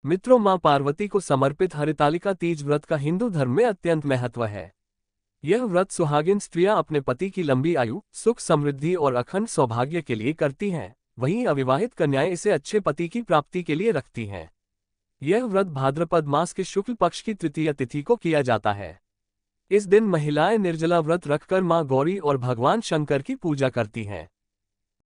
मित्रों, मां पार्वती को समर्पित हरितालिका तीज व्रत का हिंदू धर्म में अत्यंत महत्व है। यह व्रत सुहागिन स्त्रियां अपने पति की लंबी आयु, सुख समृद्धि और अखंड सौभाग्य के लिए करती हैं। वहीं अविवाहित कन्याएं इसे अच्छे पति की प्राप्ति के लिए रखती हैं। यह व्रत भाद्रपद मास के शुक्ल पक्ष की तृतीया तिथि को किया जाता है। इस दिन महिलाएं निर्जला व्रत रखकर मां गौरी और भगवान शंकर की पूजा करती हैं।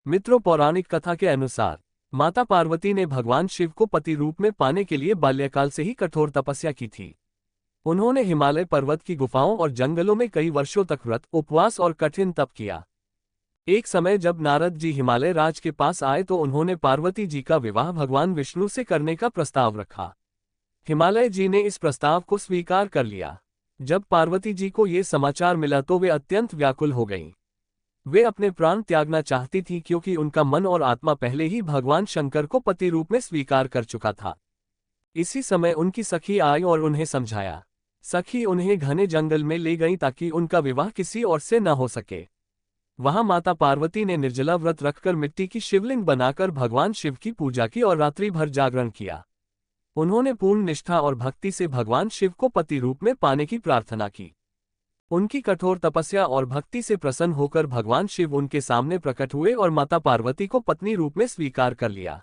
मित्रों, पौराणिक कथा के अनुसार माता पार्वती ने भगवान शिव को पति रूप में पाने के लिए बाल्यकाल से ही कठोर तपस्या की थी। उन्होंने हिमालय पर्वत की गुफाओं और जंगलों में कई वर्षों तक व्रत, उपवास और कठिन तप किया। एक समय जब नारद जी हिमालय राज के पास आए तो उन्होंने पार्वती जी का विवाह भगवान विष्णु से करने का प्रस्ताव रखा। हिमालय जी ने इस प्रस्ताव को स्वीकार कर लिया। जब पार्वती जी को ये समाचार मिला तो वे अत्यंत व्याकुल हो गईं। वे अपने प्राण त्यागना चाहती थीं क्योंकि उनका मन और आत्मा पहले ही भगवान शंकर को पति रूप में स्वीकार कर चुका था। इसी समय उनकी सखी आई और उन्हें समझाया। सखी उन्हें घने जंगल में ले गई ताकि उनका विवाह किसी और से न हो सके। वहां माता पार्वती ने निर्जला व्रत रखकर मिट्टी की शिवलिंग बनाकर भगवान शिव की पूजा की और रात्रि भर जागरण किया। उन्होंने पूर्ण निष्ठा और भक्ति से भगवान शिव को पति रूप में पाने की प्रार्थना की। उनकी कठोर तपस्या और भक्ति से प्रसन्न होकर भगवान शिव उनके सामने प्रकट हुए और माता पार्वती को पत्नी रूप में स्वीकार कर लिया।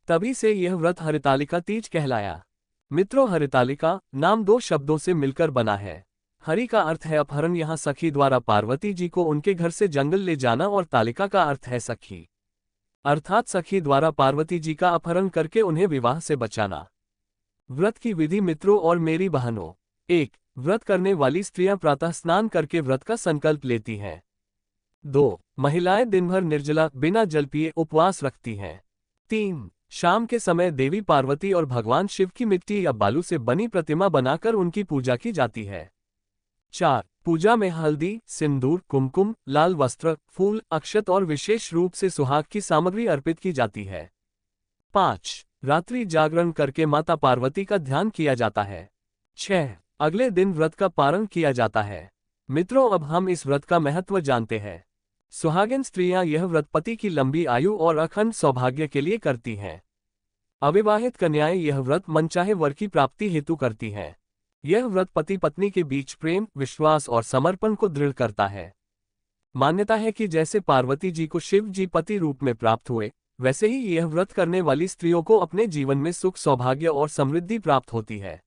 तभी से यह व्रत हरितालिका तीज कहलाया। मित्रों, हरितालिका नाम दो शब्दों से मिलकर बना है। हरि का अर्थ है अपहरण, यहाँ सखी द्वारा पार्वती जी को उनके घर से जंगल ले जाना, और तालिका का अर्थ है सखी, अर्थात सखी द्वारा पार्वती जी का अपहरण करके उन्हें विवाह से बचाना। व्रत की विधि मित्रों और मेरी बहनों। 1. व्रत करने वाली स्त्रियां प्रातः स्नान करके व्रत का संकल्प लेती हैं। 2. महिलाएं दिन भर निर्जला बिना जल पिए उपवास रखती हैं। 3. शाम के समय देवी पार्वती और भगवान शिव की मिट्टी या बालू से बनी प्रतिमा बनाकर उनकी पूजा की जाती है। 4. पूजा में हल्दी, सिंदूर, कुमकुम, लाल वस्त्र, फूल, अक्षत और विशेष रूप से सुहाग की सामग्री अर्पित की जाती है। 5. रात्रि जागरण करके माता पार्वती का ध्यान किया जाता है। 6. अगले दिन व्रत का पारण किया जाता है। मित्रों, अब हम इस व्रत का महत्व जानते हैं। सुहागिन स्त्रियां यह व्रत पति की लंबी आयु और अखंड सौभाग्य के लिए करती हैं। अविवाहित कन्याएं यह व्रत मनचाहे वर की प्राप्ति हेतु करती हैं। यह व्रत पति पत्नी के बीच प्रेम, विश्वास और समर्पण को दृढ़ करता है। मान्यता है कि जैसे पार्वती जी को शिव जी पति रूप में प्राप्त हुए, वैसे ही यह व्रत करने वाली स्त्रियों को अपने जीवन में सुख, सौभाग्य और समृद्धि प्राप्त होती है।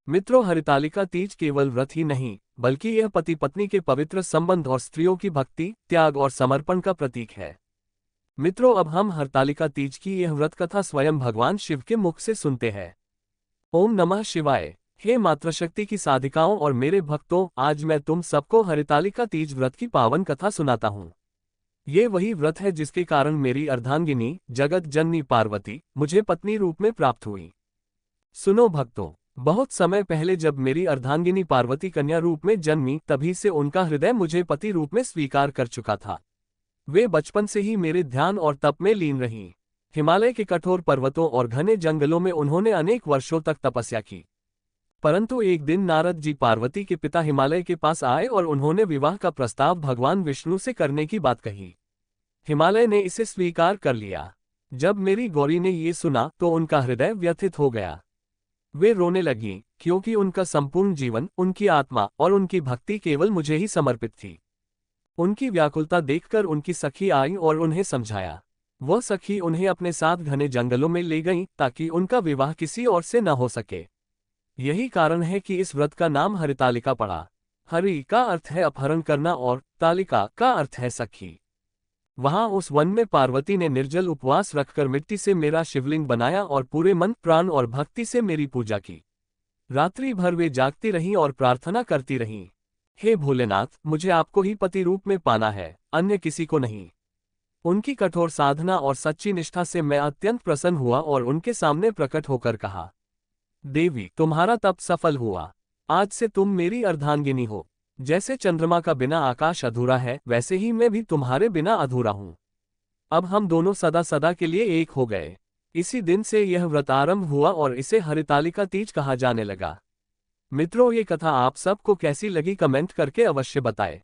मित्रों, हरितालिका तीज केवल व्रत ही नहीं, बल्कि यह पति पत्नी के पवित्र संबंध और स्त्रियों की भक्ति, त्याग और समर्पण का प्रतीक है। मित्रों, अब हम हरितालिका तीज की यह व्रत कथा स्वयं भगवान शिव के मुख से सुनते हैं। ओम नमः शिवाय। हे मातृशक्ति की साधिकाओं और मेरे भक्तों, आज मैं तुम सबको हरितालिका तीज व्रत की पावन कथा सुनाता हूँ। ये वही व्रत है जिसके कारण मेरी अर्धांगिनी, जगत जननी पार्वती मुझे पत्नी रूप में प्राप्त हुई। सुनो भक्तों, बहुत समय पहले जब मेरी अर्धांगिनी पार्वती कन्या रूप में जन्मी, तभी से उनका हृदय मुझे पति रूप में स्वीकार कर चुका था। वे बचपन से ही मेरे ध्यान और तप में लीन रहीं। हिमालय के कठोर पर्वतों और घने जंगलों में उन्होंने अनेक वर्षों तक तपस्या की। परंतु एक दिन नारद जी पार्वती के पिता हिमालय के पास आए और उन्होंने विवाह का प्रस्ताव भगवान विष्णु से करने की बात कही। हिमालय ने इसे स्वीकार कर लिया। जब मेरी गौरी ने ये सुना तो उनका हृदय व्यथित हो गया। वे रोने लगी क्योंकि उनका संपूर्ण जीवन, उनकी आत्मा और उनकी भक्ति केवल मुझे ही समर्पित थी। उनकी व्याकुलता देखकर उनकी सखी आई और उन्हें समझाया। वह सखी उन्हें अपने साथ घने जंगलों में ले गई ताकि उनका विवाह किसी और से न हो सके। यही कारण है कि इस व्रत का नाम हरितालिका पड़ा। हरि का अर्थ है अपहरण करना और तालिका का अर्थ है सखी। वहां उस वन में पार्वती ने निर्जल उपवास रखकर मिट्टी से मेरा शिवलिंग बनाया और पूरे मन, प्राण और भक्ति से मेरी पूजा की। रात्रि भर वे जागती रहीं और प्रार्थना करती रहीं, हे भोलेनाथ, मुझे आपको ही पति रूप में पाना है, अन्य किसी को नहीं। उनकी कठोर साधना और सच्ची निष्ठा से मैं अत्यंत प्रसन्न हुआ और उनके सामने प्रकट होकर कहा, देवी, तुम्हारा तप सफल हुआ। आज से तुम मेरी अर्धांगिनी हो। जैसे चंद्रमा का बिना आकाश अधूरा है, वैसे ही मैं भी तुम्हारे बिना अधूरा हूं। अब हम दोनों सदा सदा के लिए एक हो गए। इसी दिन से यह व्रत आरंभ हुआ और इसे हरितालिका तीज कहा जाने लगा। मित्रों, ये कथा आप सबको कैसी लगी कमेंट करके अवश्य बताएं।